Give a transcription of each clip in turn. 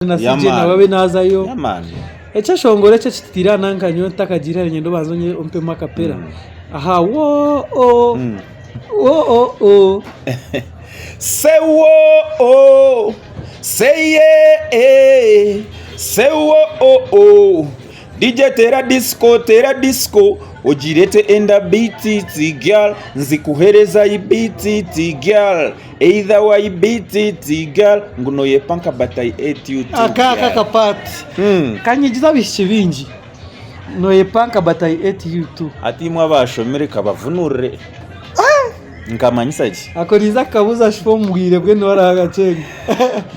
nasije nababe nazayo yaman echa shongore cyo kitira nankanyo takagira nyendo bazonye umpe makapera aha wo o say wo say yeah say wo DJ Teera Disko ojirete enda BTT girl nzikuhereza ibTT girl either wa ibTT girl nguno yepanka batai etu akaka kapati kanyigiza bishibingi no yepanka batai etu ati mwa bashomere kabavunure nkamanyisaje akoriza kabuza shifo mbwire bwe nora agacenge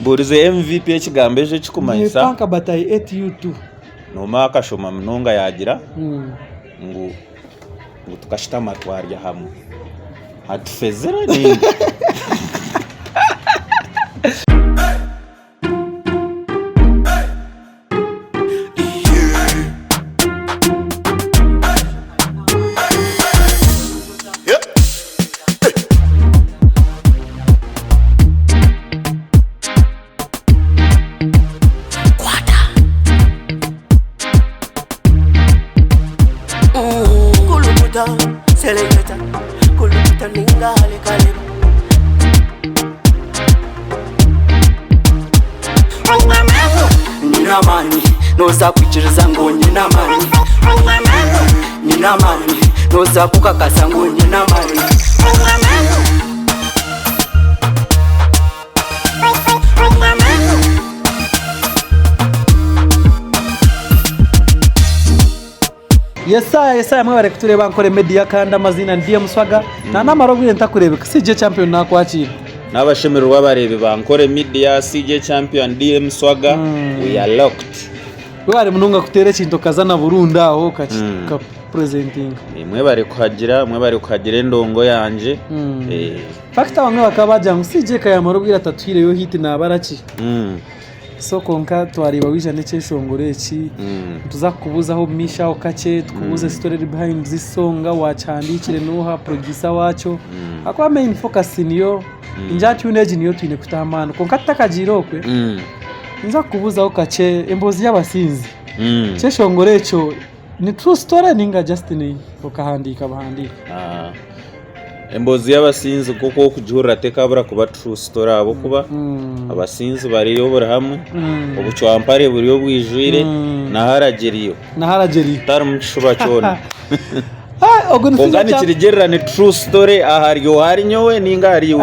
burize MVP ekigambeje kikumanyisa yepanka batai etu noma akashoma mnonga yagira ngo tukashita matwarya hamwe atufezera nini Selecta kuluta ninga kale nina mani noza kuchiriza ngo nina mani nina mani noza kukakasa ngo nina mani Yesaya mwe bari kutureba Ankole Media kandi amazina ndiye Swaga na namarobire ntakurebeka CJ champion nakwakira n'abashemero babarebe ba Ankole Media CJ champion DM Swaga we are locked bari mununga kutere kinto kazana burunda aho ka presenting mwe bari kuhagira endongo yanje factor bamwe bakabaja ngo CJ kayamarobire atatwire yo hit na baraki so konka twariba wijane cyeshongore iki tuzakubuzaho misha okache tukubuze story behind this song wachandikire noha producer wacho akwa main focus niyo injati uneje niyo twine kutamana konka takajirokwe nza kubuza okache embozi y'abasinzi cyeshongore cyo ni true story ninga just ni okahandika bahandika embozi y'abasinzi kuko kujura tekabura kuba true story abo kuba abasinzi bari yobora hamwe ubucwampare buri yo bwijwire naharageriyo tar mucishuba cyone ogani kirigererane true story ahariyo hari nyowe ninga hariyo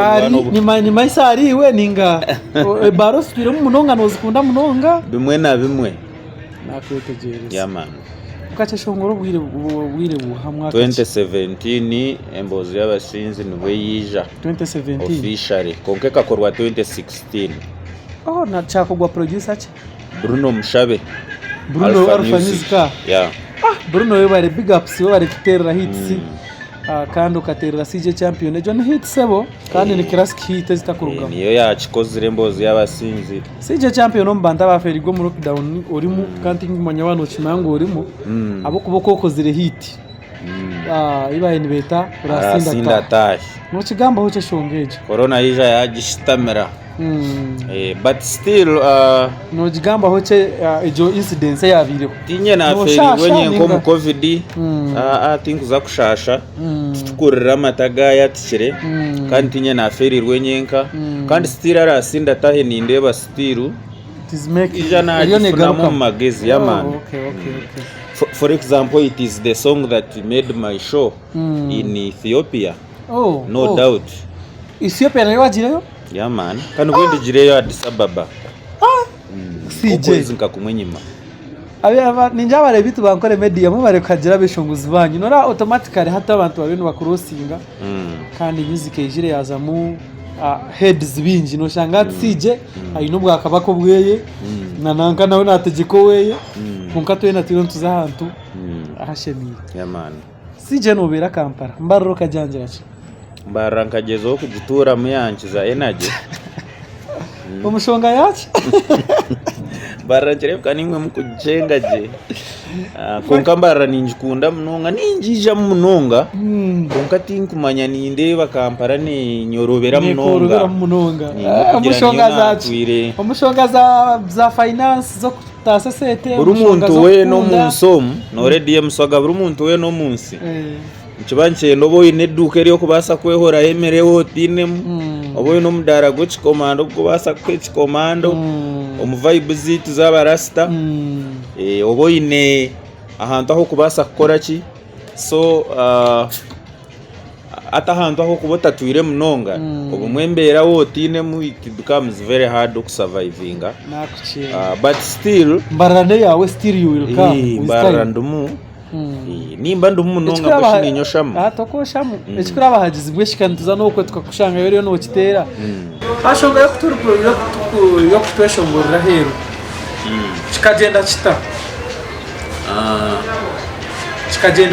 ni maisa hariwe ninga baro spiro munonga nozikunda munonga bimwe na bimwe nakwetegereza yaman kache shongoro bwire buhamwa 2017 embozi y'abasinzi nibwe yija 2017 officially konke kakorwa 2016 na chakogwa producer che Bruno Mushabe Bruno Alpha Music Bruno we bari big ups we bari Teera hits kandi ukaterera CJ champion ejo ni hit sebo kandi ni classic hit zitakuruga niyo yakikoze embozi y'abasinzi CJ champion mbanda baferigo mu lockdown urimo kandi ngumanya abantu kimango urimo abo kuboko kozire hit ibaye nibeta urasinda tashi no kigamba ho cyeshongeje corona yija yagishitamera but still no kigamba ho cye ejo incidence yabire tinye na feri wenye nko mu covid I think zakushasha tukurira amataga yatikire kandi tinye na feri wenyenka kandi still arasinda tahe nindeba still ijana mu magezi yaman for example it is the song that made my show in Ethiopia no doubt Ethiopia nayo wajireyo yaman kandi gwendi jireyo Addis Ababa CJ nkakumwenyima aba ninja bare bitu ba Ankole Media mu bare kagira bishonguzi banyu nora automatically hata abantu babintu bakurosinga kandi music ijire yazamu heads bingi no shanga CJ ayino bwakabako bweye nananga nawe nategeko weye kunka twena tiro tuzahantu ahashemira yaman CJ no bera Kampala mbarro kajanje acha mbarra nkagezo kugitura muyankiza energy umushonga yacha baranjerebwa nimwe mukujenga je konka mbara ninjikunda munonga ninjija munonga konka tinkumanya ninde bakampara ne nyorobera munonga umushonga za finance zo kutasa sete buri muntu we no munsomu no rediem Swaga buri muntu we no munsi Chibanche nobo ineduke ryo kubasa kwehora emerewo tinemu oboye no mudara go chikomando kubasa kwe chikomando omuvibe zitu z'abarasta oboye ne ahantu aho kubasa gukora ki so ata ahantu aho kubota tuire munonga obumwembera wo tinemu it becomes very hard to survivinga but still mbarane yawe still you will come barandumu nimba ndumunonga gushinyoshamo atokoshamu ekikura bahagize bweshikaniza nuko tukakushanga yero no kitera ashonga yo kutweshongorera hero kikagenda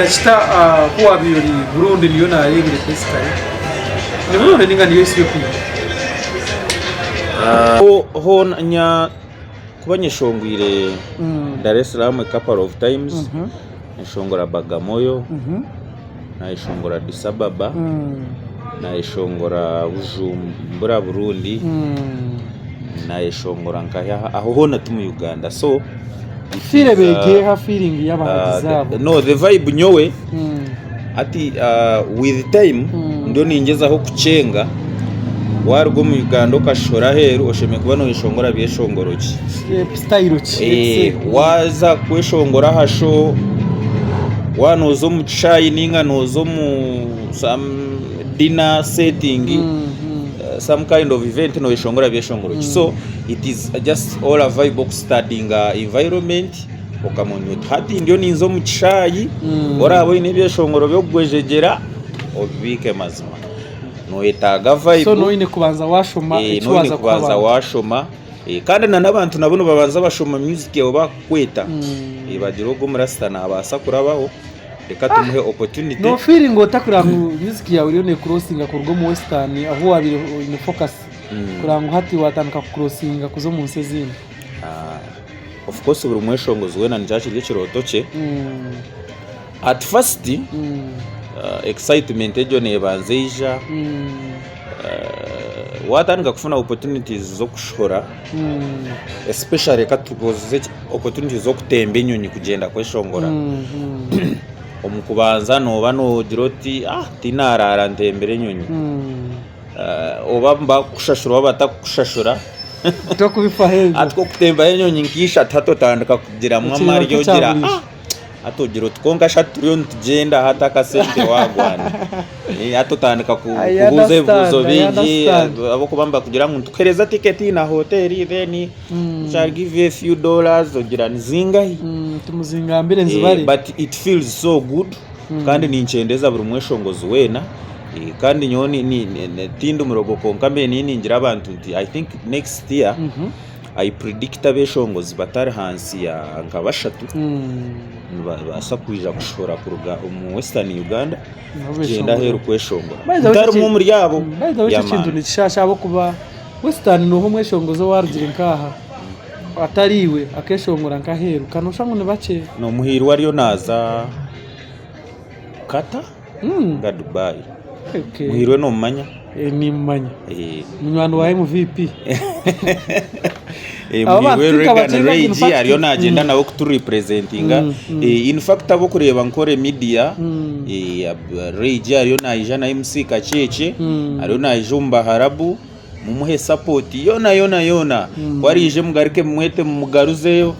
kita kuwa biyori Burundi niyo narebire pesikare ni Burundi ninga niyo isi yo ho nya kubanyeshongwire Dar es Salaam a couple of times Nashongora Bagamoyo, nashongora Addis Ababa, nashongora Bujumbura Burundi, nashongora nkaya aho hona tu mu Uganda. So feel bege ha feeling y'abahagizabo. No, the vibe nyowe ati with time ndo ninjeza ho kucenga warwo mu Uganda ukashora heru osheme kuba no ishongora byeshongoroki. Style ki. Waza kweshongora hasho wanozo mu chai ninga nozo mu some dinner setting some kind of event no ishongora byeshongoro so it is just all a vibe of studying environment okamonyo hati ndio ninzo mu chai orabo ine byeshongoro byo gwejegera obike mazima no etaga vibe so no ine kubanza washoma no kubanza washoma kandi n'abantu nabuno babanza bashoma music yabo bakweta bagira go murastana abasa kurabaho reka tumuhe opportunity no feeling otakura music yawe iriyo ne crossinga kurwo mu western aho wabire in focus kurango hati watanka crossinga kuzo mu nsezini of course buri mweshongozi wena njachi ryo kirotoche at first excitement ejo ne banzeija watanga kufuna opportunities zo kushora especially katugoze opportunities zo kutemba enyonyi kugenda kweshongora omukubanza no bano diroti tinarara ntembere enyonyi obamba kushashura batakushashura to kubifa heza atko kutemba enyonyi nkisha tatotandika kugira mwamari yogira atogira tkonga shaturiyo ntugenda hata kasente wagwana atotandika kubuze buzo bigi abo kubamba kugira ngo ntukereza ticket na hotel then shall give you a few dollars ogira nzingahi tumuzingambire nzibari but it feels so good kandi ninchendeza buri mweshongozi wena kandi nyoni ni tindu murogo konkambe ningira abantu nti I think next year I predict abeshongozi batari hansi ya nkabashatu basa kuija kushora kuruga mu Western Uganda genda heru kweshongora ndari mu muri yabo ya kintu nishasha abo kuba Western no ho mweshongozo warugire nkaha atariwe akeshongora nkaheru kanosha ngo ne bace no muhiri wariyo naza kata ga Dubai muhirwe no manya ni manya munywano wa MVP Reji ariyo nagenda nawo kuturepresentinga in fact abo kureba NKORE Media Reji ariyo naija na MC Kacheke ariyo najumba harabu mumuhe support yona warije mugarike mwete mugaruzeyo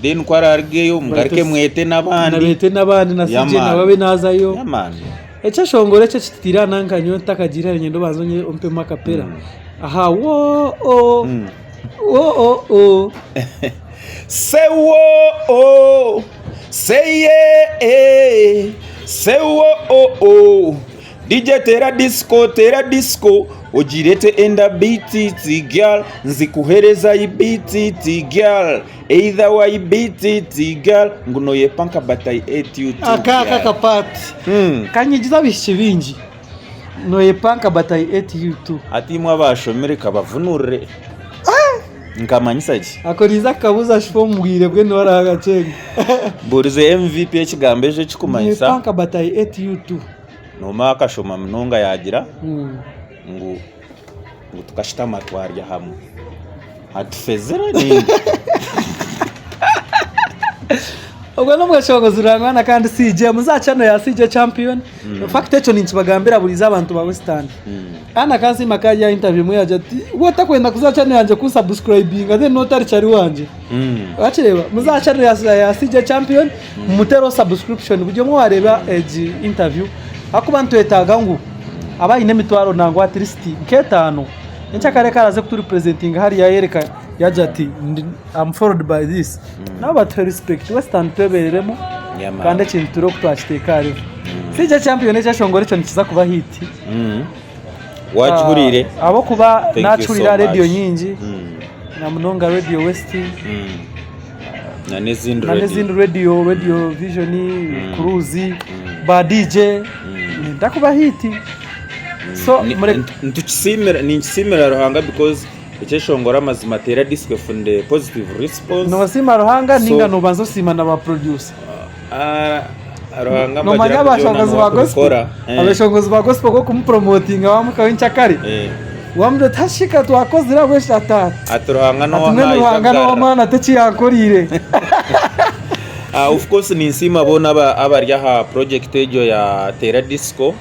then kwarargeyo mugarike mwete nabandi nasije nababe nazayo yamani echa shongore cyo kitira nankanyo takagira nyendo bazonye ompe makapera aha say wo say yeah say wo DJ Teera Disko ojirete enda BTT girl nzikuhereza BTT girl either way BTT girl nguno yepanka batai etu akaka kapati kanyigiza bishibingi no yepanka batai etu ati mwa bashomere kabavunure nkamanyisa ki akoriza kabuza shifo mbwire bwe no aragacenga burize MVP ekigambeje kikumanyisa panka batayi 8 you2 no maka shoma mnonga yagira ngo tukashita matwarya hamwe atufezera nini ubwo no mwashongoza urangana kandi CJ muzacano ya CJ champion fact echo ni kibagambira buriza abantu ba Western ana kazi makaji ya interview mwe yaje ati watakwenda kuzacano yanje ku subscribing then notari cyari wanje akireba muzacano ya CJ champion mutero subscription bujye mwe wareba interview akubantu etaga ngo abayine mitwaro nango at least ketano nchakare karaze kuturi presenting hari ya Erika yaje ati I'm followed by this now but respect Western tebereremo kandi kintu turo kutwachitekare CJ champion echa shongore cyo nikiza kuba hit wachurire abo kuba nachurira radio nyingi na Munonga Radio West na nezindi radio vision Kuruzi ba DJ ndakuba hit so ntukisimira ruhanga because icyeshongora mazima Teera Disko funde positive response no sima ruhanga ninga no banzo sima na ba producer ruhanga magira bashongozi ba gospel abashongozi ba gospel ko kumpromoting abamuka w'incakari wamdo tashika twakozira wese aturuhanga no mana tachi yakorire of course ni nsima bona abarya ha project ejo ya Teera Disko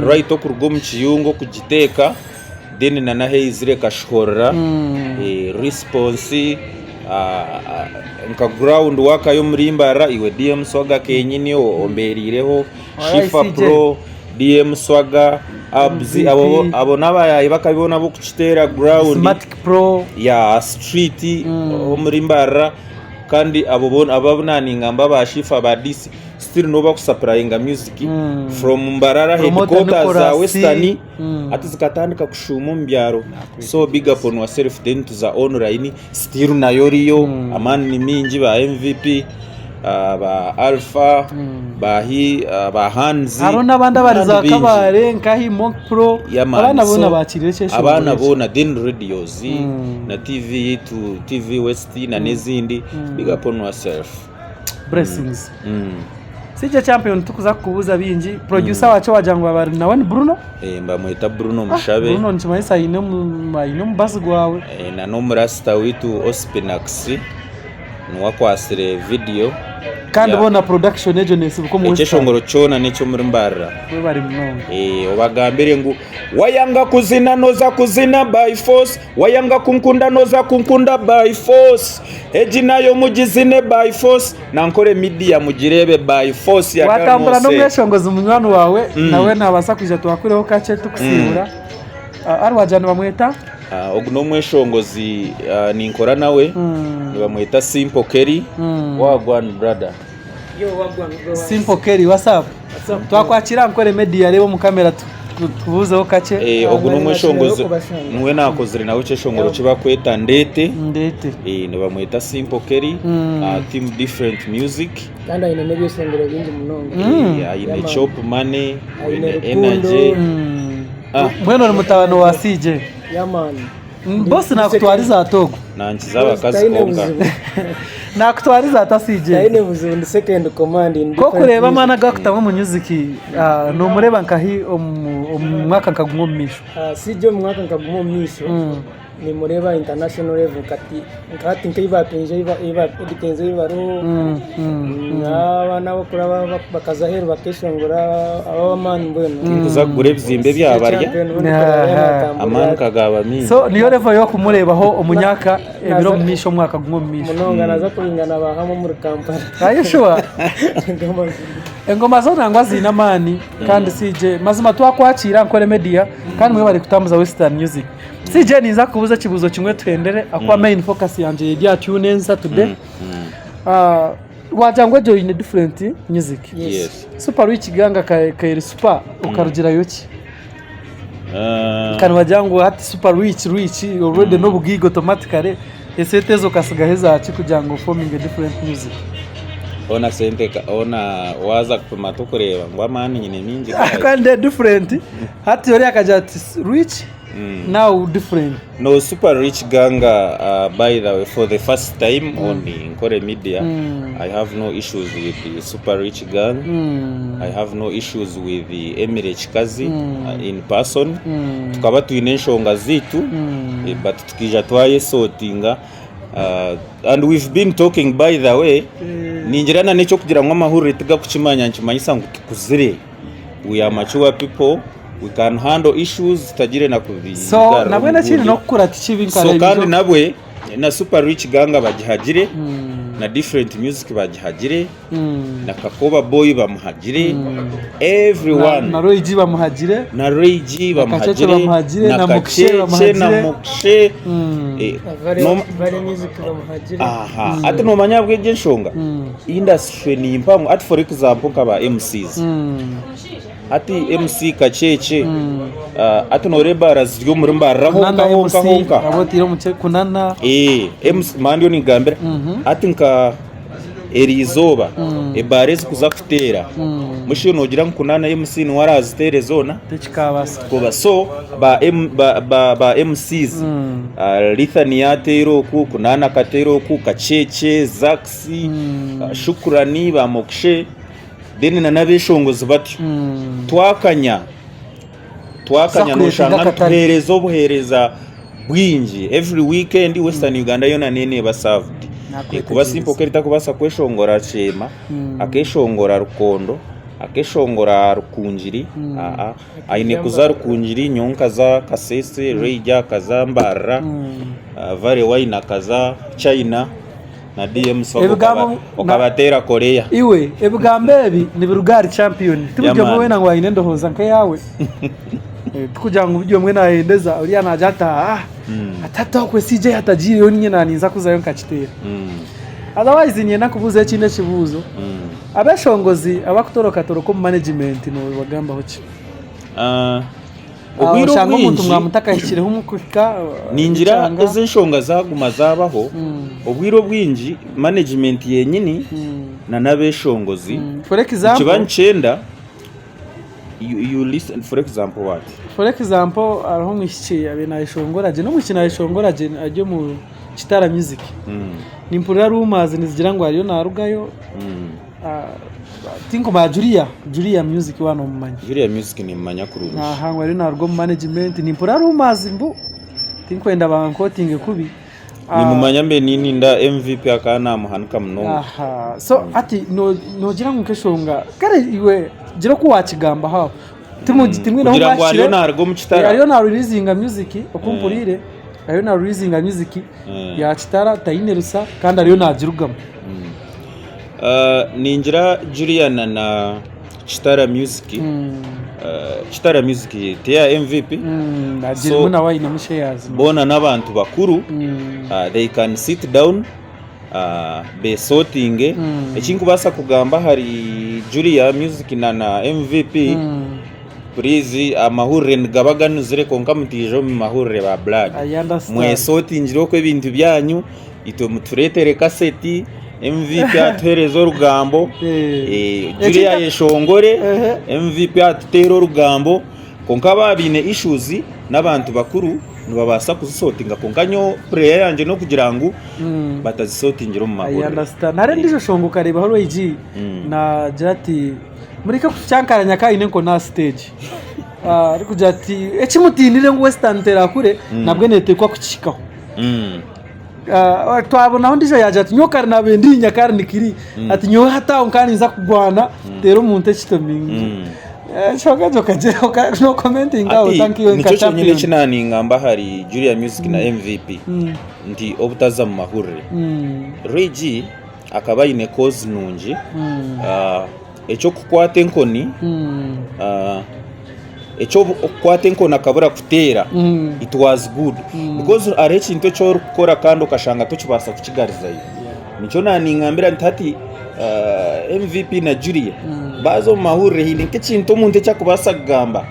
right okurgo mu kiyungo kugiteka then na Aresire kashorra response nka ground waka yo murimbara iwe DM Swaga kenyini omberireho Shifa Pro DM Swaga abzi abo nabayaye bakabibona bo kuchitera ground Smart Pro ya street omurimbara kandi ababonani ngamba ba Shifa ba DC still no bakusupplyinga music from Mbarara headquarters za Western atizikatandika kushuma mbyaro so big up on yourself then to za online still na yoriyo amani mingi ba MVP ba Alpha ba Hanzi arona banda bariza kabare nkahi Monk Pro abana bona bakirire cyesho abana bona then radios na TV to TV West na nezindi big up on yourself blessings CJ champion tukuza kubuza bingi producer wacho wajangwa bari nawe ni Bruno mbamwita Bruno Mushabe Bruno nchimaisa ine mu basi gwawe na no murasta witu Ospinax nuwa kwasire video kandi bona production agency buko mu cyeshongoro cyona neco muri Mbarara we bari mnongo obagambire ngo wayanga kuzina noza kuzina by force wayanga kunkunda noza kunkunda by force eji nayo mugizine by force nankore media mugirebe by force ya kanose watambura no mweshongoza umunywano wawe nawe nabasakuje twakureho kace tukusibura ari wajana bamweta ogno mweshongozi ninkora nawe bamweta Simple Kerry wagwan brother Simple Kerry whatsapp twakwakira Ankole Media rebo mu kamera tubuzeho kace ogno mweshongozi nuwe nakozire nawe cyeshongoro kiba kweta ndete ne bamweta Simple Kerry team different music kandi ine nebyo sengero bingi munonga ine chop money ine energy mweno ni mutabano wa CJ yamani boss nakutwariza atogo nankiza bakazi konka nakutwariza ata CJ ine buzundi second command ko kureba mana gakutamo mu music no mureba nkahi umwaka nkagummisho CJ umwaka nkagummisho ni mureba international level kati nkiba penje iba edikenze ibaro abana bakura bakazahera bakeshongora abamani mbona kuza gure bizimbe byabarya amani kagaba mimi so niyo level yo kumurebaho umunyaka ebiro mmisho mwaka gummisho munonga naza kuringana bahamo muri Kampala ayishwa engoma zo nangwa zina mani kandi CJ mazima twakwakira Ankole Media kandi mwe bari kutambuza Western music CJ niza kubuza kibuzo kimwe twendere akwa main focus yanje ya tune Saturday wajangwe join different music yes super rich ganga kairi super ukarugira yoki kan wajangwe hati super rich already no bugigo automatically esetezo kasigaheza achi kujango forming a different music ona sente ona waza kupima tukureba ngo amani nyine mingi kandi different hati yori akaja rich now different. No, Super Rich Ganga, by the way, for the first time on the NKORE Media, I have no issues with the Super Rich Gang. I have no issues with the Emirate Kazi in person. Tukaba tuinenshonga zitu, but tukija twaye sortinga. And we've been talking, by the way, ninjirana necho kugira ngo amahuriro tiga kuchimanya nchimanyisa ngo tukuzire. We are mature people. We can handle issues tagire na kuvi. So nabwe na chini no kukura tichivinkara. So kandi nabwe na Super Rich Ganga bagihagire na different music bagihagire na Kakoba Boy bamuhagire everyone na Royji bamuhagire na Royji bamuhagire na Mokshe Vale music bamuhagire. Aha ati no manyabwe genshonga industry ni impamvu at for example kaba MCs ati MC kacheche ati noreba razyo murimba honka abotiro muche kunana MC mandio ni gambira ati nka erizoba ebarezi kuza kutera mushi nogira nkunana MC ni warazitere zona tekikabasa kuba so ba MCs Lithani yatero ku kunana katero ku kacheche Zaxi Shukrani ba Mokshe deni na nabeshongozi bati twakanya noshanga tuherezo buhereza bwinji every weekend Western Uganda yona nene basaved kuba simple kerita kubasa kweshongora chema akeshongora rukondo akeshongora rukunjiri aine kuza rukunjiri nyonka za kasese reija kazambara vare waina kaza China na DM Swaga okabatera Korea iwe ebugambe ebi ni birugari champion tubuje mwe na ngwa inendo hoza nka yawe tukuja ngo bujye mwe nahendeza uriya najata atata kwe CJ hatajiri yonye naninza kuza yonka kitera otherwise nyena kubuza chine kibuzo abashongozi abakutoroka toroko mu management no bagamba hoki ubwiro bwinshi umuntu mwamutaka hikireho umukika ninjira ezenshonga zaguma zabaho ubwiro bwinji management yenyini na nabeshongozi for example kibancenda you listen for example what for example araho mwishiki abenayishongoraje no mukina yishongoraje ajyo mu Teera music nimpura rumazi nizigira ngo ariyo narugayo tinko ba Julia music wano mumanya Julia music ni mumanya kurusha hangwa ari narwo management nimpura rumazi mbu tinko enda bankotinge kubi ni mumanya mbe nini nda MVP akana muhanuka mnongo so ati no gira ngo keshonga kare iwe gira ko wakigamba ha timwe naho bashire ariyo narwo mu Teera ariyo na releasing music okumpurire ariyo na releasing music ya Teera tayinerusa kandi ariyo najirugama ninjira Juliana na Teera music Teera music teya MVP so muna wayine mushares bona nabantu bakuru they can sit down be sorting ekinkubasa kugamba hari Julia music na MVP please amahurire ngabaganuzire konka mutijo mu mahurire ba blood mwe sortingiro ko ibintu byanyu ito muturetere kaseti MVP aterezo rugambo Julia yeshongore MVP atero rugambo konka babine issues n'abantu bakuru nibabasa kuzisotinga konkanyo prayer yanje no kugira ngo batazisotingira mu mahoro. I understand. Nare ndijo shongo kareba horo iji na jati murika kucyankaranya kaine ko na stage ariko jati ekimutinire ngo Western Teera kure nabwe nete kwa kuchikaho twabona aho ndijo yaje ati nyokari nabendi nyakari nikiri ati nyo hata unkani nza kugwana tero muntu ekitomingi shoga joka no commenting out thank you nkacha nyine kinani ngamba hari Julia music na MVP ndi obutaza mu mahurire Regi akaba ine cause nunji echo kukwata enkoni echo kukwata enkoni akabura kutera it was good because arechi into cyo gukora kandi ukashanga tukibasa kukigariza nico nani ngambira ntati MVP na Julia bazo mahurire hine kicinto muntu cyakubasa kugamba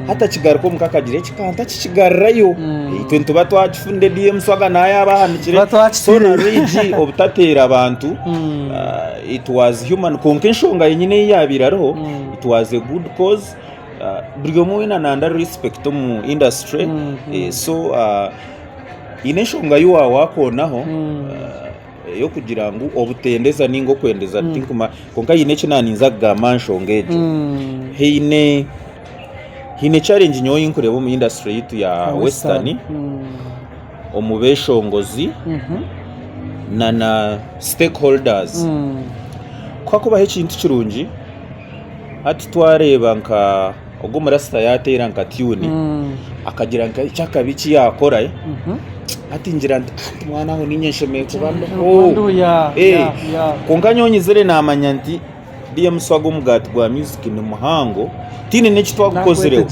hata kigara ko mukakagire kikanta kikigarrayo itwe batwachifunde DM Swaga naye abahanikire so na Regi obutatera abantu it was human conkenshonga yenyine yabiraro it was a good cause buri umwe nanda respect mu industry so ineshonga yuwa wakonaho yo kugira ngo obutendeza ningo kwendeza tinkuma konka yineche naninza gamanshongeje hine challenge nyoyi inkurebo mu industry yitu ya western omubeshongozi na stakeholders kwako bahe kintu kirungi ati twareba nka ubwo murasta yatera nka tune akagira nka cyakabiki yakora ati ngira mwana ho ninyeshemeye kubando konka nyonyizere namanyanti DM Swaga umugati gwa music ni muhango tine neki twagukozereho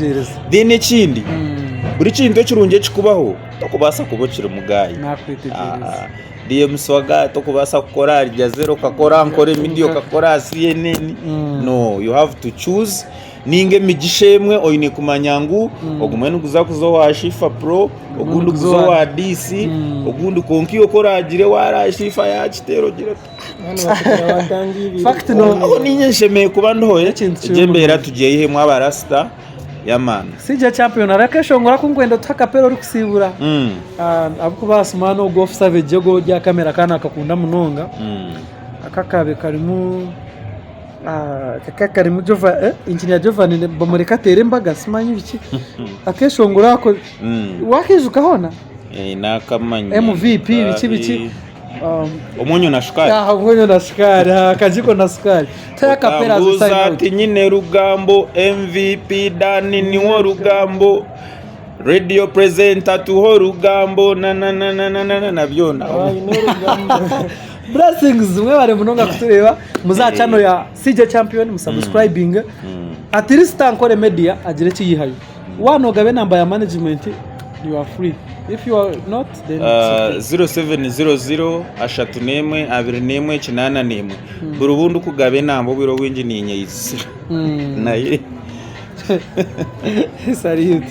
dine kindi buri kintu kirungiye kikubaho tokubasa kubocira umugayi nakwitegereza DM Swaga tokubasa gukora rya zero kakora Ankole Media kakora CNN no you have to choose ninge migishemwe oyine kumanyangu ogumene kuzakuzo wa Shifa Pro ogundu kuzo wa DC ogundu konki okoragire wara Shifa ya kitero gira fact no ninyeshemeye kubando hoye jembera tugiye ihe mwabarasta yamana sije champion arakeshongora kungwenda utakapero uri kusibura abuko basumano golf savage jogo rya kamera kana akakunda munonga akakabe karimu karimu Jova engineer Jovani bamureka tere mbaga simanyi biki akeshongora ako wakijuka hona nakamanya MVP biki umunyu na sukari umunyu na sukari akajiko na sukari taya kapera zisayina ati nyine rugambo MVP Dani niwo rugambo radio presenter tuho rugambo na byona blessings mwe bare munonga kutureba muzacano ya CJ Champion musubscribing at least Ankole Media agire kiyihayo wanogabe namba ya management you are free. If you are not, then 0700 ashatu nemwe abiri nemwe kinana nemwe burubundu kugabe nambo biro winji ninye yisi naye salute